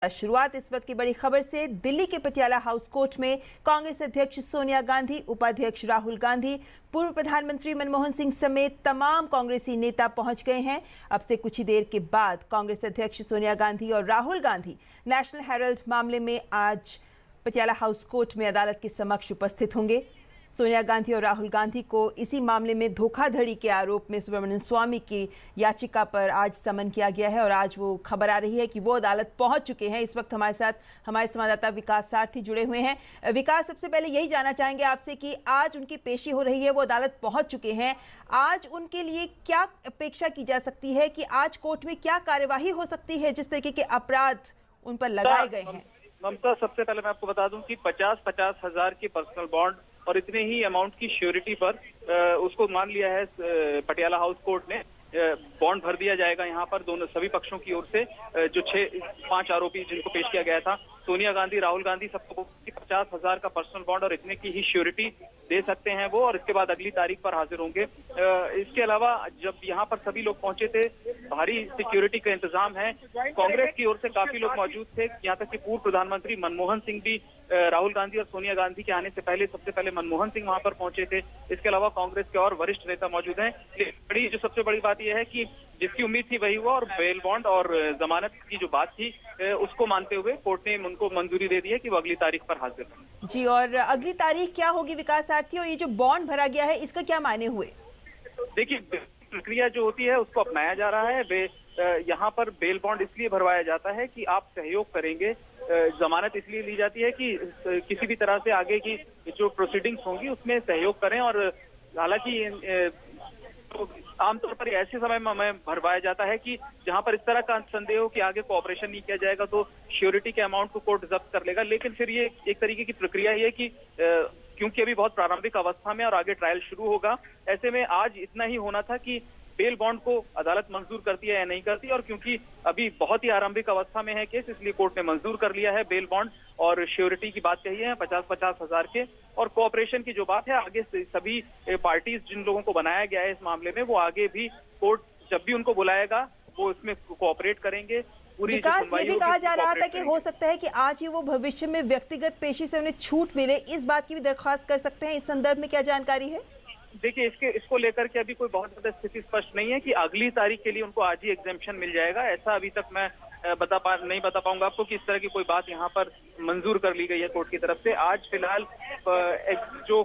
शुरुआत इस वक्त की बड़ी खबर से। दिल्ली के पटियाला हाउस कोर्ट में कांग्रेस अध्यक्ष सोनिया गांधी, उपाध्यक्ष राहुल गांधी, पूर्व प्रधानमंत्री मनमोहन सिंह समेत तमाम कांग्रेसी नेता पहुंच गए हैं। अब से कुछ ही देर के बाद कांग्रेस अध्यक्ष सोनिया गांधी और राहुल गांधी नेशनल हेराल्ड मामले में आज पटियाला हाउस कोर्ट में अदालत के समक्ष उपस्थित होंगे। सोनिया गांधी और राहुल गांधी को इसी मामले में धोखाधड़ी के आरोप में सुब्रमण्यम स्वामी की याचिका पर आज समन किया गया है और आज वो खबर आ रही है कि वो अदालत पहुंच चुके हैं। इस वक्त हमारे साथ हमारे संवाददाता विकास सारथी जुड़े हुए हैं। विकास, सबसे पहले यही जानना चाहेंगे आपसे कि आज उनकी पेशी हो रही है, वो अदालत पहुंच चुके हैं। आज उनके लिए क्या अपेक्षा की जा सकती है कि आज कोर्ट में क्या कार्यवाही हो सकती है जिस तरीके के अपराध उन पर लगाए गए हैं? ममता, सबसे पहले मैं आपको बता दूं कि 50-50 हजार की पर्सनल बॉन्ड और इतने ही अमाउंट की श्योरिटी पर उसको मान लिया है पटियाला हाउस कोर्ट ने। बॉन्ड भर दिया जाएगा यहाँ पर दोनों सभी पक्षों की ओर से। जो 5 आरोपी जिनको पेश किया गया था, सोनिया गांधी, राहुल गांधी, सबको 50,000 का पर्सनल बॉन्ड और इतने की ही श्योरिटी दे सकते हैं वो, और इसके बाद अगली तारीख पर हाजिर होंगे। इसके अलावा जब यहाँ पर सभी लोग पहुंचे थे, भारी सिक्योरिटी का इंतजाम है। कांग्रेस की ओर से काफी लोग मौजूद थे, यहाँ तक कि पूर्व प्रधानमंत्री मनमोहन सिंह भी राहुल गांधी और सोनिया गांधी के आने से पहले सबसे पहले मनमोहन सिंह वहां पर पहुंचे थे। इसके अलावा कांग्रेस के और वरिष्ठ नेता मौजूद हैं। जो सबसे बड़ी बात यह है कि जिसकी उम्मीद थी वही हुआ, और बेल बॉन्ड और जमानत की जो बात थी उसको मानते हुए कोर्ट ने उनको मंजूरी दे दी है कि वो अगली तारीख पर हाजिर हैं। जी, और अगली तारीख क्या होगी विकास सारथी, और ये जो बॉन्ड भरा गया है इसका क्या मायने हुए? देखिए, प्रक्रिया जो होती है उसको अपनाया जा रहा है। यहाँ पर बेल बॉन्ड इसलिए भरवाया जाता है कि आप सहयोग करेंगे। जमानत इसलिए ली जाती है कि किसी भी तरह से आगे की जो प्रोसीडिंग्स होंगी उसमें सहयोग करें। और हालांकि तो आमतौर पर ऐसे समय में भरवाया जाता है कि जहां पर इस तरह का संदेह हो कि आगे कोऑपरेशन नहीं किया जाएगा तो श्योरिटी के अमाउंट को कोर्ट जब्त कर लेगा। लेकिन फिर ये एक तरीके की प्रक्रिया है कि क्योंकि अभी बहुत प्रारंभिक अवस्था में और आगे ट्रायल शुरू होगा, ऐसे में आज इतना ही होना था कि बेल बॉन्ड को अदालत मंजूर करती है या नहीं करती। और क्योंकि अभी बहुत ही आरंभिक अवस्था में है केस, इसलिए कोर्ट ने मंजूर कर लिया है बेल बॉन्ड और श्योरिटी की बात कही है 50-50 हजार के। और कोऑपरेशन की जो बात है, आगे से सभी पार्टीज जिन लोगों को बनाया गया है इस मामले में, वो आगे भी कोर्ट जब भी उनको बुलाएगा वो इसमें कोऑपरेट करेंगे। विकास, ये भी कहा जा रहा था कि हो सकता है कि आज ही वो भविष्य में व्यक्तिगत पेशी से उन्हें छूट मिले, इस बात की भी दरख्वास्त कर सकते हैं। इस संदर्भ में क्या जानकारी है? देखिए, इसको लेकर के अभी कोई बहुत ज्यादा स्थिति स्पष्ट नहीं है कि अगली तारीख के लिए उनको आज ही एग्जेम्पशन मिल जाएगा। ऐसा अभी तक मैं नहीं बता पाऊंगा आपको कि इस तरह की कोई बात यहाँ पर मंजूर कर ली गई है कोर्ट की तरफ से। आज फिलहाल जो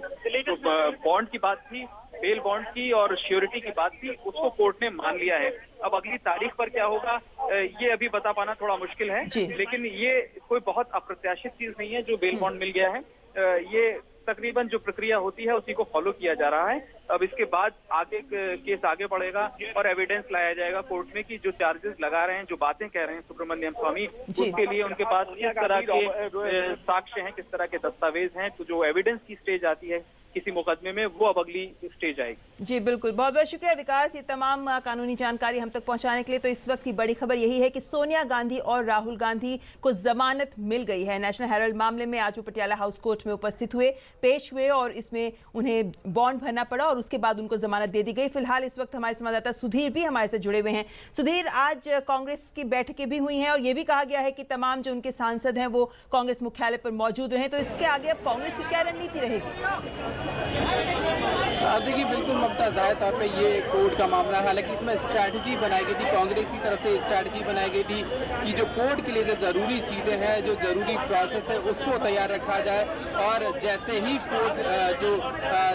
बॉन्ड की बात थी, बेल बॉन्ड की और श्योरिटी की बात थी, उसको कोर्ट ने मान लिया है। अब अगली तारीख पर क्या होगा ये अभी बता पाना थोड़ा मुश्किल है, लेकिन ये कोई बहुत अप्रत्याशित चीज नहीं है जो बेल बॉन्ड मिल गया है। ये तकरीबन जो प्रक्रिया होती है उसी को फॉलो किया जा रहा है। अब इसके बाद आगे केस आगे बढ़ेगा और एविडेंस लाया जाएगा कोर्ट में कि जो चार्जेस लगा रहे हैं, जो बातें कह रहे हैं सुब्रमण्यम स्वामी, उसके लिए उनके पास किस तरह के साक्ष्य हैं, किस तरह के दस्तावेज हैं। तो जो एविडेंस की स्टेज आती है किसी मुकदमे में, वो अब अगली स्टेज आएगी। जी बिल्कुल, बहुत बहुत शुक्रिया विकास ये तमाम कानूनी जानकारी हम तक पहुंचाने के लिए। तो इस वक्त की बड़ी खबर यही है कि सोनिया गांधी और राहुल गांधी को जमानत मिल गई है। नेशनल हेराल्ड मामले में आज वो पटियाला हाउस कोर्ट में उपस्थित हुए, पेश हुए, और इसमें उन्हें बॉन्ड भरना पड़ा और उसके बाद उनको जमानत दे दी गई। फिलहाल इस वक्त हमारे संवाददाता सुधीर भी हमारे साथ जुड़े हुए हैं। सुधीर, आज कांग्रेस की बैठकें भी हुई हैं और ये भी कहा गया है कि तमाम जो उनके सांसद हैं वो कांग्रेस मुख्यालय पर मौजूद रहे, तो इसके आगे अब कांग्रेस की क्या रणनीति रहेगी? देखिए, बिल्कुल ममता, जाहिर तौर पे ये कोर्ट का मामला है। हालांकि इसमें स्ट्रैटेजी बनाई गई थी, कांग्रेस की तरफ से स्ट्रैटेजी बनाई गई थी कि जो कोर्ट के लिए जो ज़रूरी चीज़ें हैं, जो ज़रूरी प्रोसेस है, उसको तैयार रखा जाए और जैसे ही कोर्ट जो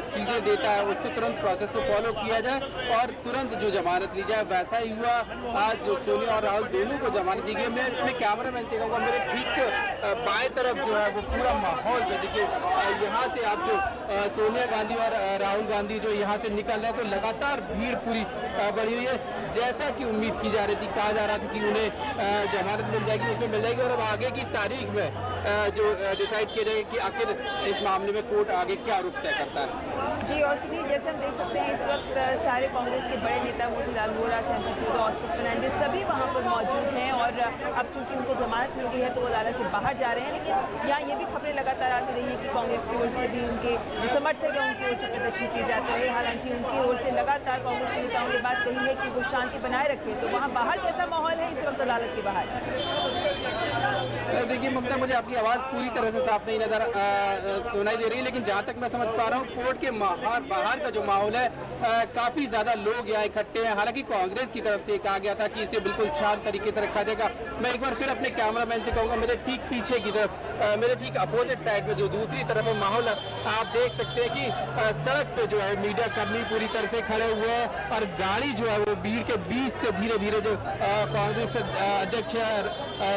चीज़ें देता है उसको तुरंत प्रोसेस को फॉलो किया जाए और तुरंत जो जमानत ली जाए। वैसा ही हुआ। आज जो सोनिया और राहुल दोनों को जमानत दी गई। मैं अपने कैमरामैन से कहूँगा, मेरे ठीक बाएं तरफ जो है वो पूरा माहौल जो देखिए, यहाँ से आप जो सोनिया गांधी और राहुल गांधी जो यहाँ से निकल रहे हैं तो लगातार भीड़ पूरी बढ़ी हुई है। जैसा कि उम्मीद की जा रही थी, कहा जा रहा था कि उन्हें जमानत मिल जाएगी, उसमें मिल जाएगी। और अब आगे की तारीख में जो डिसाइड किया जाएगा कि आखिर इस मामले में कोर्ट आगे क्या रुख तय करता है। जी, और सुनील, जैसे हम देख सकते हैं इस वक्त सारे कांग्रेस के बड़े नेता मोतीलाल वोरा, ऑस्कर फर्नांडिस सभी वहाँ पर मौजूद हैं और अब चूंकि उनको जमानत मिल गई है तो वो अदालत से बाहर जा रहे हैं। लेकिन यहाँ ये भी खबरें लगातार आती रही है कि कांग्रेस की ओर से भी उनके जो समर्थक हैं उनकी ओर से प्रदर्शन किए जाते रहे। हालांकि उनकी ओर से लगातार कांग्रेस के नेताओं ने बात कही है कि वो शांति बनाए रखें। तो वहाँ बाहर कैसा माहौल है इस वक्त अदालत के बाहर? देखिए ममता, मुझे आपकी आवाज़ पूरी तरह से साफ नहीं सुनाई दे रही है, लेकिन जहाँ तक मैं समझ पा रहा हूँ कोर्ट के बाहर का जो माहौल है काफ़ी ज़्यादा लोग यहाँ इकट्ठे हैं। हालांकि कांग्रेस की तरफ से कहा गया था कि इसे बिल्कुल शांत तरीके से रखा जाएगा। मैं एक बार फिर अपने कैमरामैन से कहूँगा, मेरे ठीक पीछे की तरफ, मेरे ठीक अपोजिट साइड में जो दूसरी तरफ है माहौल आप देख सकते हैं कि सड़क पे जो है मीडिया कर्मी पूरी तरह से खड़े हुए हैं और गाड़ी जो है वो भीड़ के बीच से धीरे धीरे जो कांग्रेस अध्यक्ष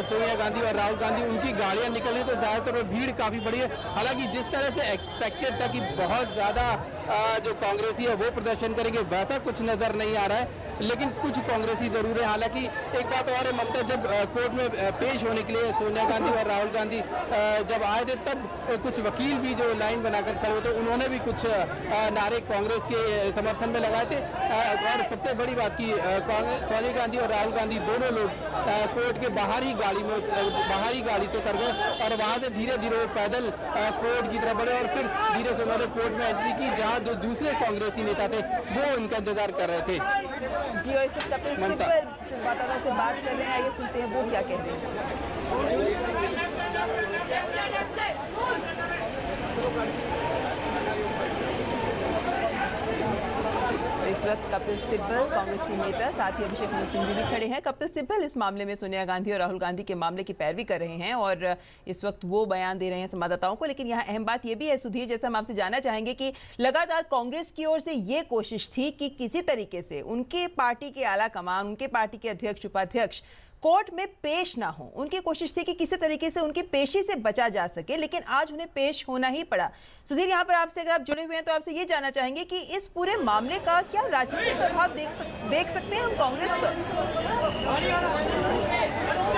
सोनिया गांधी और राहुल गांधी उनकी गाड़ियां निकल रही, तो ज्यादातर भीड़ काफी बड़ी है। हालांकि जिस तरह से एक्सपेक्टेड था कि बहुत ज्यादा जो कांग्रेसी है वो प्रदर्शन करेंगे, वैसा कुछ नजर नहीं आ रहा है, लेकिन कुछ कांग्रेसी जरूर है। हालांकि एक बात और है ममता, जब कोर्ट में पेश होने के लिए सोनिया गांधी और राहुल गांधी जब आए थे तब कुछ वकील भी जो लाइन बनाकर खड़े होते, उन्होंने भी कुछ नारे कांग्रेस के समर्थन में लगाए थे। और सबसे बड़ी बात की सोनिया गांधी और राहुल गांधी दोनों लोग कोर्ट के बाहरी गाड़ी से उतर गए और वहां से धीरे धीरे पैदल कोर्ट की तरफ बढ़े और फिर धीरे से उन्होंने कोर्ट में एंट्री की, जहां जो दूसरे कांग्रेसी नेता थे वो उनका इंतजार कर रहे थे। जी, और इस कपिल सिब्बल संवाददाता से बात कर रहे हैं, आइए सुनते हैं वो क्या कह रहे हैं। इस वक्त कपिल सिब्बल कांग्रेसी नेता, साथ ही अभिषेक मनु सिंघवी भी खड़े हैं। कपिल सिब्बल इस मामले में सोनिया गांधी और राहुल गांधी के मामले की पैरवी कर रहे हैं और इस वक्त वो बयान दे रहे हैं संवाददाताओं को। लेकिन यहाँ अहम बात यह भी है सुधीर, जैसा हम आपसे जानना चाहेंगे कि लगातार कांग्रेस की ओर से ये कोशिश थी कि किसी तरीके से उनके पार्टी के आला कमान, उनके पार्टी के अध्यक्ष उपाध्यक्ष कोर्ट में पेश ना हो। उनकी कोशिश थी कि किसी तरीके से उनकी पेशी से बचा जा सके, लेकिन आज उन्हें पेश होना ही पड़ा। सुधीर, यहाँ पर आपसे अगर आप जुड़े हुए हैं तो आपसे ये जानना चाहेंगे कि इस पूरे मामले का क्या राजनीतिक प्रभाव देख सकते हैं हम कांग्रेस पर?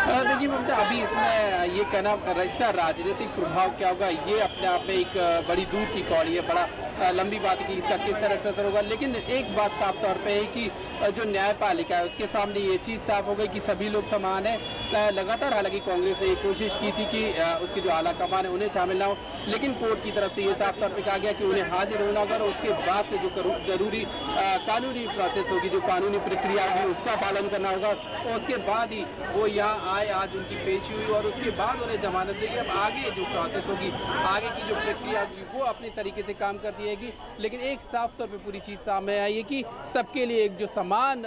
देखिए ममता, अभी इसमें ये कहना इसका राजनीतिक प्रभाव क्या होगा ये अपने आप में एक बड़ी दूर की कौड़ी है, बड़ा लंबी बात है कि इसका किस तरह से असर होगा। लेकिन एक बात साफ तौर पे है कि जो न्यायपालिका है उसके सामने ये चीज़ साफ हो गई कि सभी लोग समान है। लगातार हालांकि कांग्रेस ने कोशिश की थी कि उसके जो आला कमान है उन्हें शामिल ना हो, लेकिन कोर्ट की तरफ से ये साफ तौर पे कहा गया कि उन्हें हाजिर होना होगा और उसके बाद से जो जरूरी कानूनी प्रोसेस होगी, जो कानूनी प्रक्रिया होगी उसका पालन करना होगा और उसके बाद ही वो यहाँ आए। आज उनकी पेशी हुई और उसके बाद उन्हें जमानत देगी। अब आगे जो प्रोसेस होगी, आगे की जो प्रक्रिया होगी वो अपने तरीके से काम करती रहेगी। लेकिन एक साफ तौर पे पूरी चीज़ सामने आई है कि सबके लिए एक जो समान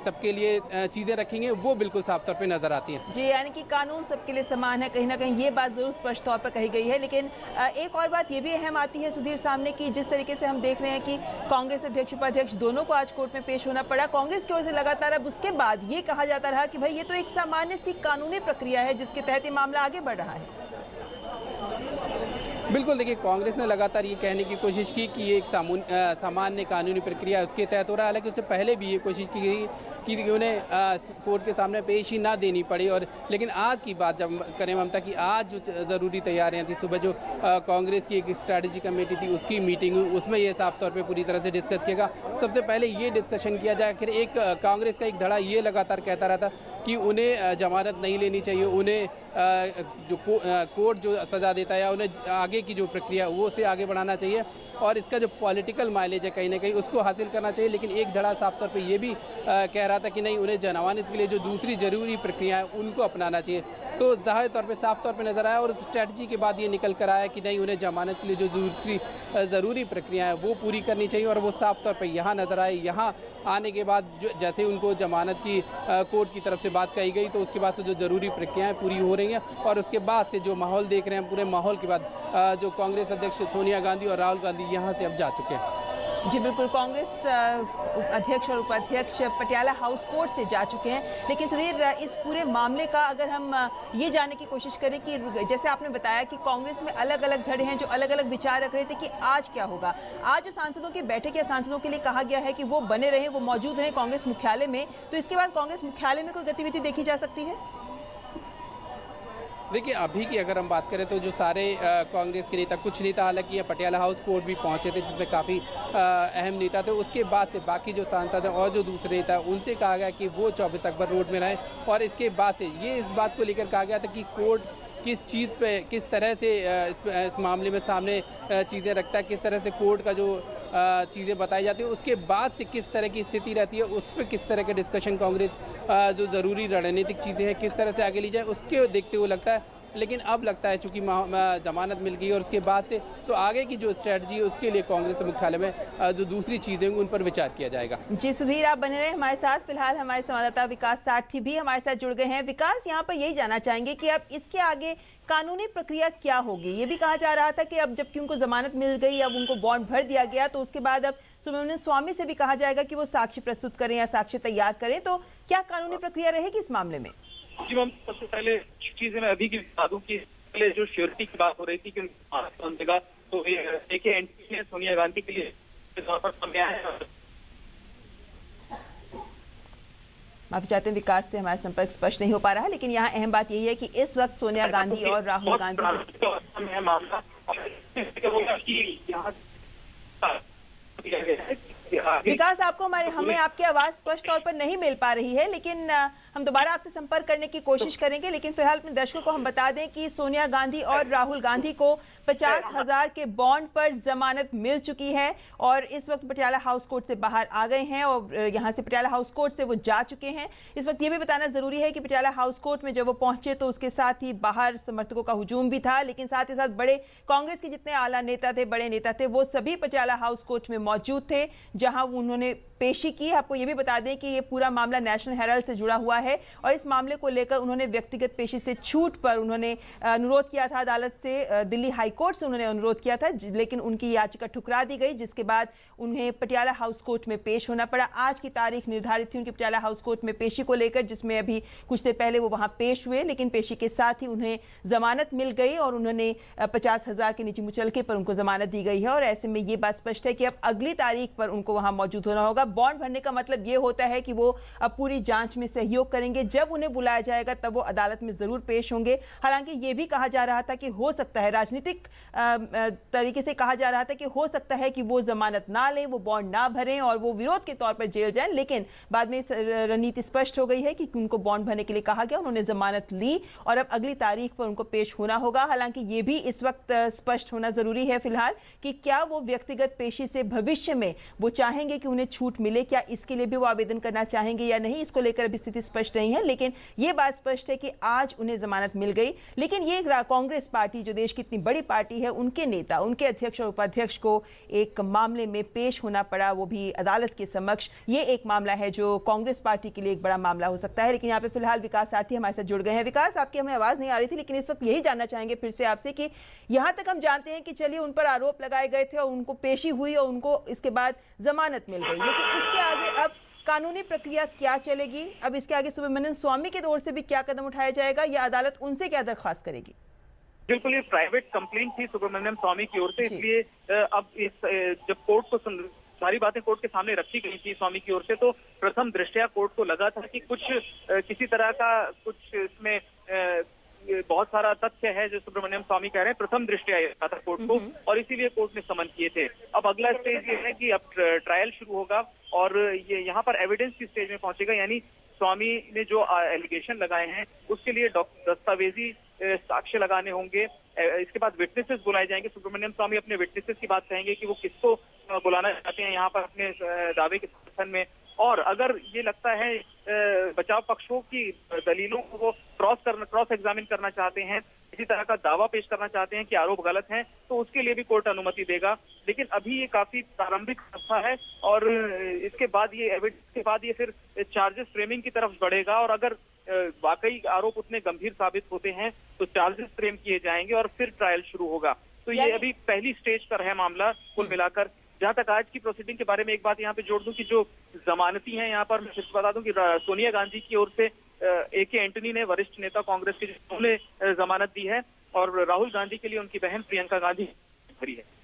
सबके लिए चीज़ें रखेंगे वो बिल्कुल साफ तौर पे नजर आती हैं। जी, यानी कि कानून सबके लिए समान है, कहीं ना कहीं ये बात जरूर स्पष्ट तौर पर कही गई है। लेकिन एक और बात ये भी अहम आती है सुधीर सामने कि जिस तरीके से हम देख रहे हैं कि कांग्रेस अध्यक्ष उपाध्यक्ष दोनों को आज कोर्ट में पेश होना पड़ा। कांग्रेस की ओर से लगातार अब उसके बाद ये कहा जाता रहा कि भाई ये तो एक सामान्य सी कानूनी प्रक्रिया है जिसके तहत ये मामला आगे बढ़ रहा है। बिल्कुल, देखिए कांग्रेस ने लगातार ये कहने की कोशिश की कि ये एक सामान्य कानूनी प्रक्रिया है उसके तहत हो रहा है। हालांकि उससे पहले भी ये कोशिश की गई कि उन्हें कोर्ट के सामने पेशी ना देनी पड़ी। और लेकिन आज की बात जब करें ममता कि आज जो ज़रूरी तैयारियां थी, सुबह जो कांग्रेस की एक स्ट्रैटेजी कमेटी थी उसकी मीटिंग हुई, उसमें ये साफ तौर पे पूरी तरह से डिस्कस किया। सबसे पहले ये डिस्कशन किया जाए, फिर एक कांग्रेस का एक धड़ा ये लगातार कहता रहा था कि उन्हें जमानत नहीं लेनी चाहिए, उन्हें जो कोर्ट जो सज़ा देता है या उन्हें आगे की जो प्रक्रिया वो से आगे बढ़ाना चाहिए और इसका जो पॉलिटिकल माइलेज है कहीं ना कहीं उसको हासिल करना चाहिए। लेकिन एक धड़ा साफ तौर पे ये भी कह रहा था कि नहीं, उन्हें जमानत के लिए जो दूसरी ज़रूरी प्रक्रिया है उनको अपनाना चाहिए। तो ज़ाहिर तौर पे साफ तौर पे नज़र आया और स्ट्रेटजी के बाद ये निकल कर आया कि नहीं, उन्हें जमानत के लिए जो दूसरी ज़रूरी प्रक्रिया है वो पूरी करनी चाहिए और वो साफ तौर पर यहाँ नज़र आए। यहाँ आने के बाद जो जैसे उनको जमानत की कोर्ट की तरफ से बात कही गई तो उसके बाद से जो ज़रूरी प्रक्रियाएँ पूरी हो रही हैं और उसके बाद से जो माहौल देख रहे हैं, पूरे माहौल के बाद जो कांग्रेस अध्यक्ष सोनिया गांधी और राहुल गांधी यहाँ से अब जा चुके हैं। जी बिल्कुल, कांग्रेस अध्यक्ष और उपाध्यक्ष पटियाला हाउस कोर्ट से जा चुके हैं। लेकिन सुधीर, इस पूरे मामले का अगर हम ये जानने की कोशिश करें कि जैसे आपने बताया कि कांग्रेस में अलग अलग धड़े हैं जो अलग अलग विचार रख रहे थे कि आज क्या होगा। आज जो सांसदों की बैठक या सांसदों के लिए कहा गया है कि वो बने रहें, वो मौजूद रहें कांग्रेस मुख्यालय में, तो इसके बाद कांग्रेस मुख्यालय में कोई गतिविधि देखी जा सकती है? देखिए, अभी की अगर हम बात करें तो जो सारे कांग्रेस के नेता, कुछ नेता हालांकि पटियाला हाउस कोर्ट भी पहुंचे थे जिसमें काफ़ी अहम नेता थे, उसके बाद से बाकी जो सांसद हैं और जो दूसरे नेता हैं उनसे कहा गया कि वो 24 अकबर रोड में रहें और इसके बाद से ये इस बात को लेकर कहा गया था कि कोर्ट किस चीज़ पे किस तरह से इस मामले में सामने चीज़ें रखता है, किस तरह से कोर्ट का जो चीज़ें बताई जाती हैं, उसके बाद से किस तरह की स्थिति रहती है, उस पर किस तरह के डिस्कशन कांग्रेस जो ज़रूरी रणनीतिक चीज़ें हैं किस तरह से आगे ली जाए, उसके देखते हुए लगता है। लेकिन अब लगता है चूँकि जमानत मिल गई और उसके बाद से तो आगे की जो स्ट्रेटजी है उसके लिए कांग्रेस मुख्यालय में जो दूसरी चीज़ें होंगी उन पर विचार किया जाएगा। जी सुधीर, आप बने रहे हमारे साथ। फिलहाल हमारे संवाददाता विकास सारथी भी हमारे साथ जुड़ गए हैं। विकास, यहाँ पर यही जानना चाहेंगे कि अब इसके आगे कानूनी प्रक्रिया क्या होगी? ये भी कहा जा रहा था कि अब जबकि उनको जमानत मिल गई, अब उनको बॉन्ड भर दिया गया, तो उसके बाद अब सुब्रमण्यम स्वामी से भी कहा जाएगा कि वो साक्ष्य प्रस्तुत करें या साक्ष्य तैयार करें, तो क्या कानूनी प्रक्रिया रहेगी इस मामले में? जी मैम, सबसे पहले चीजें मैं अभी की बता दूं कि पहले जो श्योरिटी की बात हो रही थी कि उनको देगा, तो एक एंटी ने सोनिया गांधी के लिए तौर पर सामने आया है। माफी चाहते हैं, विकास से हमारा संपर्क स्पष्ट नहीं हो पा रहा है, लेकिन यहाँ अहम बात यही है कि इस वक्त सोनिया गांधी और राहुल गांधी मामला विकास, आपको हमें आपकी आवाज स्पष्ट तौर पर नहीं मिल पा रही है, लेकिन हम दोबारा आपसे संपर्क करने की कोशिश करेंगे। लेकिन फिलहाल अपने दर्शकों को हम बता दें कि सोनिया गांधी और राहुल गांधी को 50,000 के बॉन्ड पर जमानत मिल चुकी है और इस वक्त पटियाला हाउस कोर्ट से बाहर आ गए हैं और यहां से पटियाला हाउस कोर्ट से वो जा चुके हैं। इस वक्त ये भी बताना जरूरी है कि पटियाला हाउस कोर्ट में जब वो पहुंचे तो उसके साथ ही बाहर समर्थकों का हुजूम भी था, लेकिन साथ ही साथ बड़े कांग्रेस के जितने आला नेता थे, बड़े नेता थे, वो सभी पटियाला हाउस कोर्ट में मौजूद थे जहां उन्होंने पेशी की। आपको ये भी बता दें कि ये पूरा मामला नेशनल हेराल्ड से जुड़ा हुआ है और इस मामले को लेकर उन्होंने व्यक्तिगत पेशी से छूट पर उन्होंने अनुरोध किया था अदालत से, दिल्ली हाई कोर्ट से उन्होंने अनुरोध किया था, लेकिन उनकी याचिका ठुकरा दी गई, जिसके बाद उन्हें पटियाला हाउस कोर्ट में पेश होना पड़ा। आज की तारीख निर्धारित थी उनकी पटियाला हाउस कोर्ट में पेशी को लेकर, जिसमें अभी कुछ देर पहले वो वहां पेश हुए, लेकिन पेशी के साथ ही उन्हें जमानत मिल गई और उन्होंने 50,000 के नीचे मुचलके पर उनको जमानत दी गई है। और ऐसे में ये बात स्पष्ट है कि अब अगली तारीख पर उनको वहां मौजूद होना होगा। बॉन्ड भरने का मतलब ये होता है कि वो अब पूरी जांच में सहयोग करेंगे, जब उन्हें बुलाया जाएगा तब वो अदालत में जरूर पेश होंगे। हालांकि ये भी कहा जा रहा था कि हो सकता है, राजनीतिक तरीके से कहा जा रहा था कि हो सकता है कि वो जमानत ना लें, वो बॉन्ड ना भरें और वो विरोध के तौर पर जेल जाएं, लेकिन बाद में रणनीति स्पष्ट हो गई है कि उनको बॉन्ड भरने के लिए कहा गया, उन्होंने जमानत ली और अब अगली तारीख पर उनको पेश होना होगा। हालांकि ये भी इस वक्त स्पष्ट होना जरूरी है फिलहाल कि क्या वो व्यक्तिगत पेशी से भविष्य में वो चाहेंगे कि उन्हें छूट मिले, क्या इसके लिए भी वो आवेदन करना चाहेंगे या नहीं, इसको लेकर अभी स्थिति स्पष्ट नहीं है। लेकिन ये बात स्पष्ट है कि आज उन्हें जमानत मिल गई। लेकिन ये कांग्रेस पार्टी, जो देश की इतनी बड़ी पार्टी है, उनके नेता, उनके अध्यक्ष और उपाध्यक्ष को एक मामले में पेश होना पड़ा, वो भी अदालत के समक्ष। ये एक मामला है जो कांग्रेस पार्टी के लिए एक बड़ा मामला हो सकता है। लेकिन यहाँ पे फिलहाल विकास सारथी हमारे साथ जुड़ गए हैं। विकास, आपकी हमें आवाज नहीं आ रही थी, लेकिन इस वक्त यही जानना चाहेंगे फिर से आपसे कि यहाँ तक हम जानते हैं कि चलिए उन पर आरोप लगाए गए थे और उनको पेशी हुई और उनको इसके बाद जमानत मिल गई, लेकिन इसके आगे अब कानूनी प्रक्रिया क्या चलेगी? अब इसके आगे सुब्रमण्यम स्वामी की ओर से भी क्या कदम उठाया जाएगा या अदालत उनसे क्या दरख्वास्त करेगी? बिल्कुल, ये प्राइवेट कंप्लेंट थी सुब्रमण्यम स्वामी की ओर से, इसलिए अब जब कोर्ट को सारी बातें कोर्ट के सामने रखी गई थी स्वामी की ओर से, तो प्रथम दृष्टया कोर्ट को लगा था कि कुछ किसी तरह का कुछ इसमें बहुत सारा तथ्य है जो सुब्रमण्यम स्वामी कह रहे हैं, प्रथम दृष्टया था कोर्ट को, और इसीलिए कोर्ट ने समन किए थे। अब अगला स्टेज ये है कि अब ट्रायल शुरू होगा और ये यहाँ पर एविडेंस की स्टेज में पहुंचेगा, यानी स्वामी ने जो एलिगेशन लगाए हैं उसके लिए दस्तावेजी साक्ष्य लगाने होंगे। इसके बाद विटनेसेस बुलाए जाएंगे। सुब्रमण्यम स्वामी अपने विटनेसेस की बात कहेंगे कि वो किसको बुलाना चाहते हैं यहाँ पर अपने दावे के समर्थन में, और अगर ये लगता है बचाव पक्षों की दलीलों को वो क्रॉस एग्जामिन करना चाहते हैं, इसी तरह का दावा पेश करना चाहते हैं कि आरोप गलत हैं, तो उसके लिए भी कोर्ट अनुमति देगा। लेकिन अभी ये काफी प्रारंभिक अवस्था है और इसके बाद ये एविडेंस के बाद ये फिर चार्जेस फ्रेमिंग की तरफ बढ़ेगा और अगर वाकई आरोप उतने गंभीर साबित होते हैं तो चार्जेस फ्रेम किए जाएंगे और फिर ट्रायल शुरू होगा। तो ये अभी पहली स्टेज पर है मामला कुल मिलाकर। जहां तक आज की प्रोसीडिंग के बारे में एक बात यहाँ पे जोड़ दूं कि जो जमानती हैं यहाँ पर, मैं सिर्फ बता दूं कि सोनिया गांधी की ओर से AK एंटनी ने, वरिष्ठ नेता कांग्रेस के, उन्होंने जमानत दी है और राहुल गांधी के लिए उनकी बहन प्रियंका गांधी भरी है।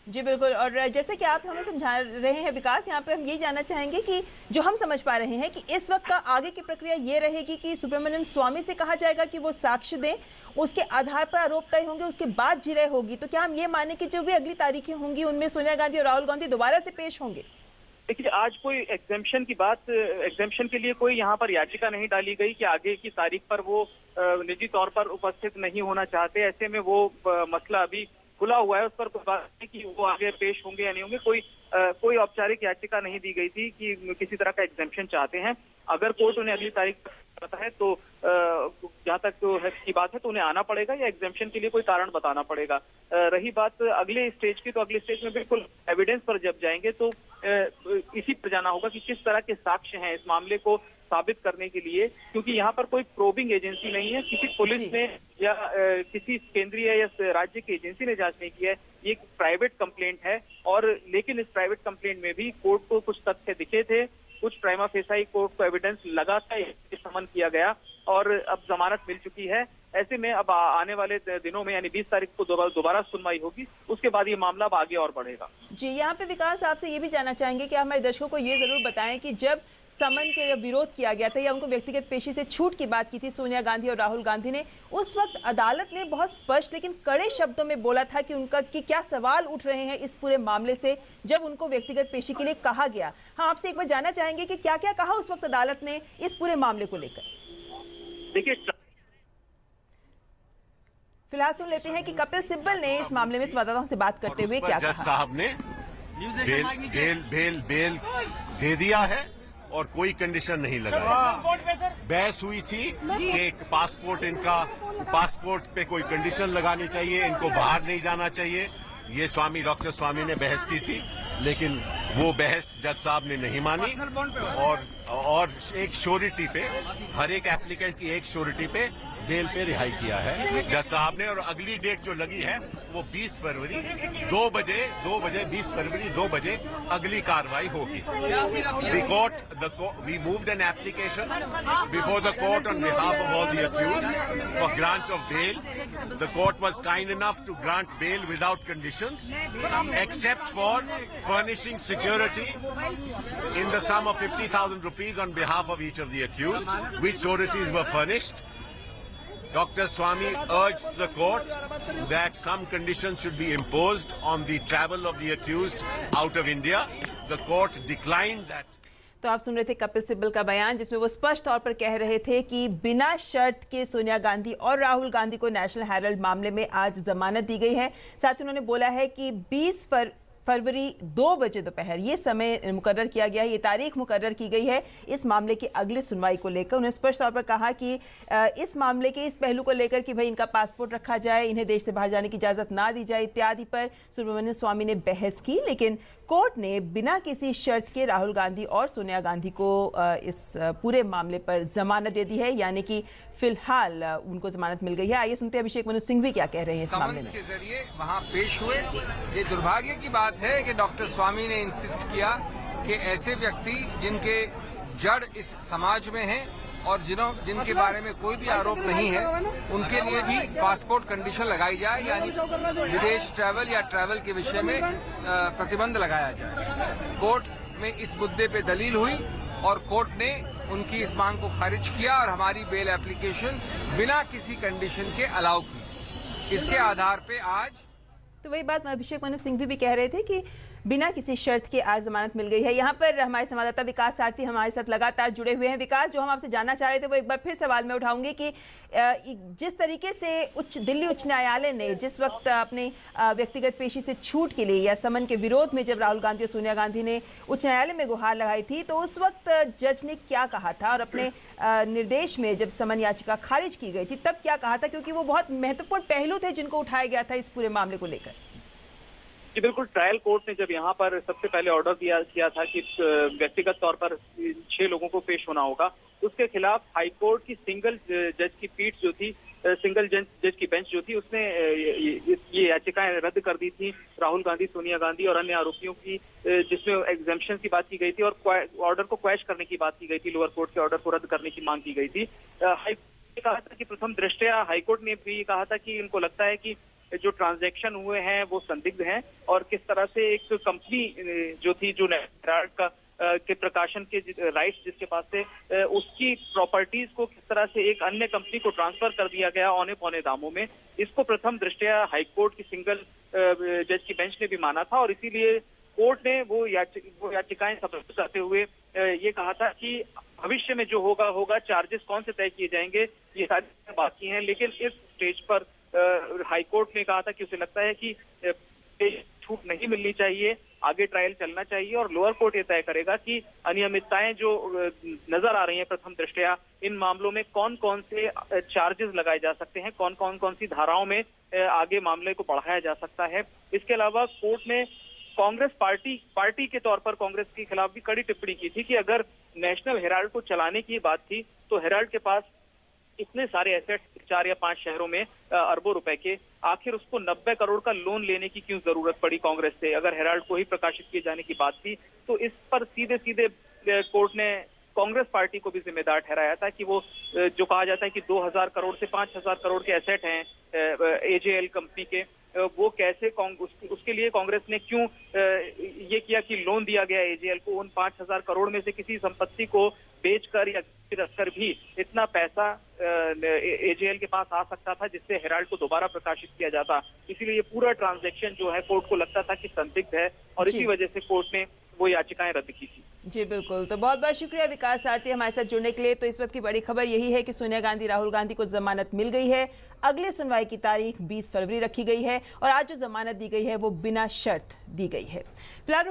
जी बिल्कुल, और जैसे कि आप हमें समझा रहे हैं विकास, यहाँ पे हम ये जानना चाहेंगे कि जो हम समझ पा रहे हैं कि इस वक्त का आगे की प्रक्रिया ये रहेगी कि सुब्रमण्यम स्वामी से कहा जाएगा कि वो साक्ष्य दें, उसके आधार पर आरोप तय होंगे, उसके बाद जिरह होगी। तो क्या हम ये माने कि जो भी अगली तारीखें होंगी उनमें सोनिया गांधी और राहुल गांधी दोबारा से पेश होंगे? देखिए, आज कोई एग्जेम्पशन के लिए कोई यहाँ पर याचिका नहीं डाली गई कि आगे की तारीख पर वो निजी तौर पर उपस्थित नहीं होना चाहते। ऐसे में वो मसला अभी खुला हुआ है, उस पर कोई बात नहीं कि वो आगे पेश होंगे या नहीं होंगे। कोई औपचारिक याचिका नहीं दी गई थी कि किसी तरह का एग्जेम्पशन चाहते हैं। अगर कोर्ट उन्हें अगली तारीख पता है तो जहाँ तक तो है की बात है तो उन्हें आना पड़ेगा या एग्जेम्पशन के लिए कोई कारण बताना पड़ेगा। रही बात अगले स्टेज की, तो अगले स्टेज में बिल्कुल एविडेंस पर जब जाएंगे तो इसी पर जाना होगा कि किस तरह के साक्ष्य हैं इस मामले को साबित करने के लिए, क्योंकि यहाँ पर कोई प्रोबिंग एजेंसी नहीं है, किसी पुलिस ने या किसी केंद्रीय या राज्य की एजेंसी ने जांच नहीं की है। ये एक प्राइवेट कंप्लेंट है और लेकिन इस प्राइवेट कंप्लेंट में भी कोर्ट को कुछ तथ्य दिखे थे, कुछ प्राइमा फेसाई कोर्ट को एविडेंस लगा था, समन किया गया और अब जमानत मिल चुकी है। ऐसे में अब आने वाले दिनों में यानी 20 तारीख को दोबारा सुनवाई होगी, उसके बाद ये मामला अब आगे और बढ़ेगा। जी, यहाँ पे विकास आपसे ये भी जानना चाहेंगे कि हमारे दर्शकों को ये जरूर बताएं कि जब समन के विरोध किया गया था या उनको व्यक्तिगत पेशी से छूट की बात की थी सोनिया गांधी और राहुल गांधी ने, उस वक्त अदालत ने बहुत स्पष्ट लेकिन कड़े शब्दों में बोला था कि क्या सवाल उठ रहे हैं इस पूरे मामले से जब उनको व्यक्तिगत पेशी के लिए कहा गया। हाँ, आपसे एक बार जानना चाहेंगे कि क्या क्या कहा उस वक्त अदालत ने इस पूरे मामले को लेकर। देखिए, फिलहाल सुन लेते हैं कि कपिल सिब्बल ने इस मामले में संवाददाताओं से बात करते हुए क्या कहा। जज साहब ने बेल दे दिया है और कोई कंडीशन नहीं लगाई। बहस हुई थी कि एक पासपोर्ट पे कोई कंडीशन लगानी चाहिए, इनको बाहर नहीं जाना चाहिए। ये डॉक्टर स्वामी ने बहस की थी, लेकिन वो बहस जज साहब ने नहीं मानी और एक श्योरिटी पे, हर एक एप्लीकेंट की एक श्योरिटी पे बेल पे रिहाई किया है जज साहब ने। और अगली डेट जो लगी है वो 20 फरवरी 2 बजे 20 फरवरी 2 बजे अगली कार्रवाई होगी। We moved an application before the court on behalf of all the accused for grant of bail. The court was kind enough to grant bail without conditions, except for furnishing security in the sum of 50,000 rupees on behalf of each of the accused, which sureties were furnished. Dr. Swamy urged the court that some conditions should be imposed on the travel of the accused out of India. The court declined that. तो आप सुन रहे थे कपिल सिब्बल का बयान, जिसमें वो स्पष्ट तौर पर कह रहे थे कि बिना शर्त के सोनिया गांधी और राहुल गांधी को नेशनल हेराल्ड मामले में आज जमानत दी गई है। साथ ही उन्होंने बोला है कि 20 फरवरी 2 बजे दोपहर ये समय मुकर्रर किया गया है, ये तारीख मुकर्रर की गई है इस मामले की अगली सुनवाई को लेकर। उन्होंने स्पष्ट तौर पर कहा कि इस मामले के इस पहलू को लेकर कि भाई इनका पासपोर्ट रखा जाए, इन्हें देश से बाहर जाने की इजाज़त ना दी जाए इत्यादि पर सुब्रमण्यम स्वामी ने बहस की, लेकिन कोर्ट ने बिना किसी शर्त के राहुल गांधी और सोनिया गांधी को इस पूरे मामले पर जमानत दे दी है, यानी कि फिलहाल उनको जमानत मिल गई है। आइए सुनते हैं अभिषेक मनु सिंघवी क्या कह रहे हैं इस मामले में। के जरिए वहां पेश हुए। ये दुर्भाग्य की बात है कि डॉक्टर स्वामी ने इंसिस्ट किया कि ऐसे व्यक्ति जिनके जड़ इस समाज में हैं और जिनके बारे में कोई भी आरोप नहीं है, उनके लिए भी पासपोर्ट कंडीशन लगाई जाए, यानी विदेश ट्रैवल या ट्रैवल के विषय में प्रतिबंध लगाया जाए। कोर्ट में इस मुद्दे पे दलील हुई और कोर्ट ने उनकी इस मांग को खारिज किया और हमारी बेल एप्लीकेशन बिना किसी कंडीशन के अलाउ की। इसके आधार पे आज तो वही बात अभिषेक मनु सिंघवी भी कह रहे थे कि बिना किसी शर्त के आज जमानत मिल गई है। यहाँ पर हमारे संवाददाता विकास सारथी हमारे साथ लगातार जुड़े हुए हैं। विकास, जो हम आपसे जानना चाह रहे थे वो एक बार फिर सवाल में उठाऊंगी कि जिस तरीके से दिल्ली उच्च न्यायालय ने जिस वक्त अपने व्यक्तिगत पेशी से छूट के लिए या समन के विरोध में जब राहुल गांधी और सोनिया गांधी ने उच्च न्यायालय में गुहार लगाई थी, तो उस वक्त जज ने क्या कहा था और अपने निर्देश में जब समन याचिका खारिज की गई थी तब क्या कहा था, क्योंकि वो बहुत महत्वपूर्ण पहलू थे जिनको उठाया गया था इस पूरे मामले को लेकर। जी बिल्कुल, ट्रायल कोर्ट ने जब यहाँ पर सबसे पहले ऑर्डर किया था कि व्यक्तिगत तौर पर 6 लोगों को पेश होना होगा, उसके खिलाफ हाई कोर्ट की सिंगल जज की पीठ जो थी, सिंगल जज की बेंच जो थी, उसने ये याचिकाएं रद्द कर दी थी राहुल गांधी, सोनिया गांधी और अन्य आरोपियों की, जिसमें एग्जेम्पशन की बात की गई थी और ऑर्डर को क्वैश करने की बात की गई थी, लोअर कोर्ट के ऑर्डर को रद्द करने की मांग की गई थी। हाईकोर्ट ने कहा था कि प्रथम दृष्टया हाईकोर्ट ने भी कहा था कि इनको लगता है कि जो ट्रांजैक्शन हुए हैं वो संदिग्ध हैं और किस तरह से एक कंपनी जो थी, जो हेराल्ड का के प्रकाशन के राइट्स जिसके पास थे, उसकी प्रॉपर्टीज को किस तरह से एक अन्य कंपनी को ट्रांसफर कर दिया गया औने पौने दामों में। इसको प्रथम दृष्टया हाईकोर्ट की सिंगल जज की बेंच ने भी माना था और इसीलिए कोर्ट ने वो याचिकाएं सब्मिट करते हुए ये कहा था कि भविष्य में जो होगा चार्जेस कौन से तय किए जाएंगे, ये सारी बाकी हैं, लेकिन इस स्टेज पर हाईकोर्ट ने कहा था कि उसे लगता है कि छूट नहीं मिलनी चाहिए, आगे ट्रायल चलना चाहिए और लोअर कोर्ट ये तय करेगा कि अनियमितताएं जो नजर आ रही हैं प्रथम दृष्टया, इन मामलों में कौन कौन से चार्जेस लगाए जा सकते हैं, कौन सी धाराओं में आगे मामले को बढ़ाया जा सकता है। इसके अलावा कोर्ट ने कांग्रेस पार्टी के तौर पर कांग्रेस के खिलाफ भी कड़ी टिप्पणी की थी कि अगर नेशनल हेराल्ड को चलाने की बात थी तो हेराल्ड के पास इतने सारे एसेट 4 या 5 शहरों में अरबों रुपए के, आखिर उसको 90 करोड़ का लोन लेने की क्यों जरूरत पड़ी कांग्रेस से? अगर हेराल्ड को ही प्रकाशित किए जाने की बात थी तो इस पर सीधे सीधे कोर्ट ने कांग्रेस पार्टी को भी जिम्मेदार ठहराया था कि वो जो कहा जाता है कि 2000 करोड़ से 5000 करोड़ के एसेट हैं एजेएल कंपनी के, वो कैसे उसके लिए कांग्रेस ने क्यों ये किया कि लोन दिया गया एजेएल को? उन 5000 करोड़ में से किसी संपत्ति को बेचकर या रखकर भी इतना पैसा एजेएल के पास आ सकता था जिससे हेराल्ड को दोबारा प्रकाशित किया जाता। इसीलिए ये पूरा ट्रांजैक्शन जो है कोर्ट को लगता था कि संदिग्ध है और इसी वजह से कोर्ट ने वो याचिकाएं रद्द की थी। जी बिल्कुल, तो बहुत बहुत शुक्रिया विकास आरती हमारे साथ जुड़ने के लिए। तो इस वक्त की बड़ी खबर यही है कि सोनिया गांधी राहुल गांधी को जमानत मिल गई है। अगले सुनवाई की तारीख 20 फरवरी रखी गई है और आज जो जमानत दी गई है वो बिना शर्त दी गई है। फिलहाल